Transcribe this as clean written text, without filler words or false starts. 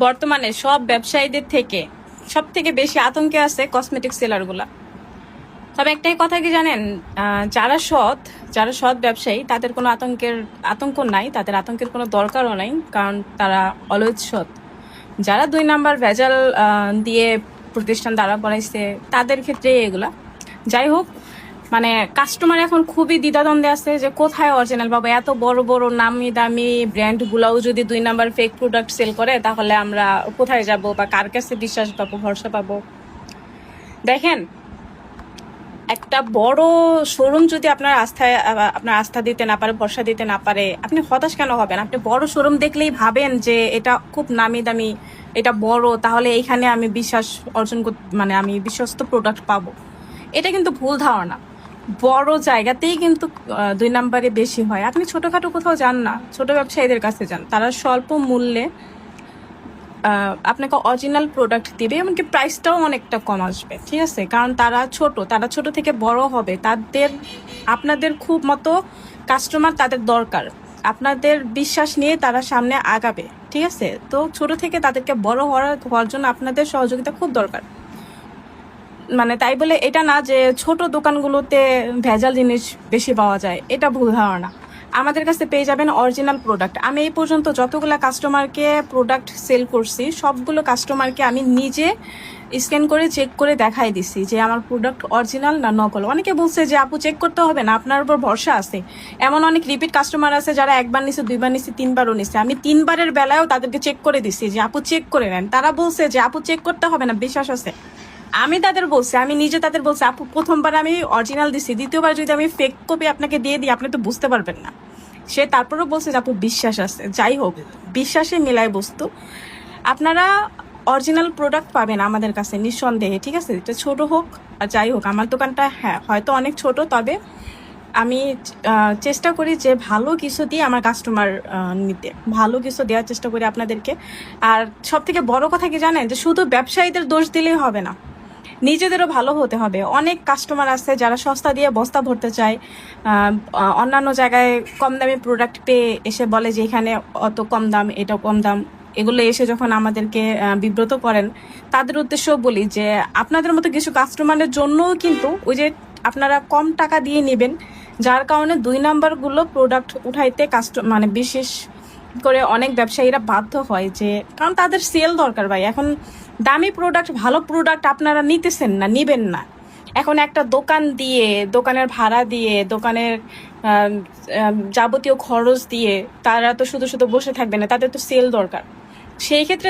বর্তমানে সব ব্যবসায়ীদের থেকে সব থেকে বেশি আতঙ্কে আছে কসমেটিক সেলারগুলা। তবে একটাই কথা কি জানেন, যারা সৎ ব্যবসায়ী তাদের কোনো আতঙ্ক নাই, তাদের আতঙ্কের কোনো দরকারও নাই, কারণ তারা অলওয়েজ সৎ। যারা 2 নাম্বার ভেজাল দিয়ে প্রতিষ্ঠান দাঁড়া করাইছে তাদের ক্ষেত্রে এগুলা। যাই হোক, মানে কাস্টমার এখন খুবই দ্বিধাদ্বন্দ্বে আছে যে কোথায় অরিজিনাল পাবো। এত বড় বড় নামি দামি ব্র্যান্ডগুলাও যদি 2 নাম্বার ফেক প্রোডাক্ট সেল করে, তাহলে আমরা কোথায় যাব বা কার কাছে বিশ্বাস পাবো, ভরসা পাবো? দেখেন, একটা বড় শোরুম যদি আপনার আস্থা দিতে না পারে, ভরসা দিতে না পারে, আপনি হতাশ কেন হবেন? আপনি বড় শোরুম দেখলেই ভাবেন যে এটা খুব নামি দামি, এটা বড়, তাহলে এইখানে আমি বিশ্বাস অর্জন মানে আমি বিশ্বস্ত প্রোডাক্ট পাবো। এটা কিন্তু ভুল ধারণা। বড় জায়গাতেই কিন্তু 2 নাম্বারে বেশি হয়। আপনি ছোটখাটো কোথাও যান না, ছোট ব্যবসায়ীদের কাছে যান, তারা স্বল্প মূল্যে আপনাকে অরিজিনাল প্রোডাক্ট দিবে, এমনকি প্রাইসটাও অনেকটা কম আসবে। ঠিক আছে, কারণ তারা ছোট থেকে বড় হবে, আপনাদের খুব মতো কাস্টমার তাদের দরকার, আপনাদের বিশ্বাস নিয়ে তারা সামনে আগাবে। ঠিক আছে, তো ছোট থেকে তাদেরকে বড় হওয়ার জন্য আপনাদের সহযোগিতা খুব দরকার। মানে তাই বলে এটা না যে ছোট দোকানগুলোতে ভেজাল জিনিস বেশি পাওয়া যায়, এটা ভুল ধারণা। আমাদের কাছে পেয়ে যাবেন অরিজিনাল প্রোডাক্ট। আমি এই পর্যন্ত যতগুলো কাস্টমারকে প্রোডাক্ট সেল করছি, সবগুলো কাস্টমারকে আমি নিজে স্ক্যান করে চেক করে দেখাই দিছি যে আমার প্রোডাক্ট অরিজিনাল না নকল। অনেকে বলছে যে আপু চেক করতে হবে না, আপনার উপর ভরসা আছে। এমন অনেক রিপিট কাস্টমার আছে যারা 1 বার নিছে, 2 বার নিছে, 3 বারও নিছে। আমি 3 বারের বেলায়ও তাদেরকে চেক করে দিছি যে আপু চেক করে নেন। তারা বলছে যে আপু চেক করতে হবে না, বিশ্বাস আছে। আমি নিজে তাদের বলছি আপু প্রথমবার আমি অরিজিনাল দিছি, দ্বিতীয়বার যদি আমি ফেক কপি আপনাকে দিয়ে দিই আপনি তো বুঝতে পারবেন না। সে তারপরেও বলছে যে আপু বিশ্বাস আছে। যাই হোক, বিশ্বাসে মেলায় বস্তু। আপনারা অরিজিনাল প্রোডাক্ট পাবেন আমাদের কাছে নিঃসন্দেহে। ঠিক আছে, এটা ছোট হোক আর যাই হোক, আমার দোকানটা হয়তো অনেক ছোট, তবে আমি চেষ্টা করি যে ভালো কিছু দিয়ে আমার কাস্টমার নিতে, ভালো কিছু দেওয়ার চেষ্টা করি আপনাদেরকে। আর সব থেকে বড় কথা কি জানেন, যে শুধু ব্যবসায়ীদের দোষ দিলেই হবে না, নিজেদেরও ভালো হতে হবে। অনেক কাস্টমার আছে যারা সস্তা দিয়ে বস্তা ভরতে চায়, অন্যান্য জায়গায় কম দামে প্রোডাক্ট পেয়ে এসে বলে যে এখানে অত কম দাম, এটা কম দাম। এগুলো এসে যখন আমাদেরকে বিব্রত করেন, তাদের উদ্দেশ্যও বলি যে আপনাদের মতো কিছু কাস্টমারের জন্যও কিন্তু ওই যে আপনারা কম টাকা দিয়ে নেবেন, যার কারণে 2 নাম্বারগুলো প্রোডাক্ট উঠাইতে মানে বিশেষ করে অনেক ব্যবসায়ীরা বাধ্য হয়, যে কারণ তাদের সেল দরকার ভাই। এখন দামি প্রোডাক্ট, ভালো প্রোডাক্ট আপনারা নিতেছেন না, নিবেন না। এখন একটা দোকান দিয়ে, দোকানের ভাড়া দিয়ে, দোকানের যাবতীয় খরচ দিয়ে তারা তো শুধু শুধু বসে থাকবে না, তাদের তো সেল দরকার। সেই ক্ষেত্রে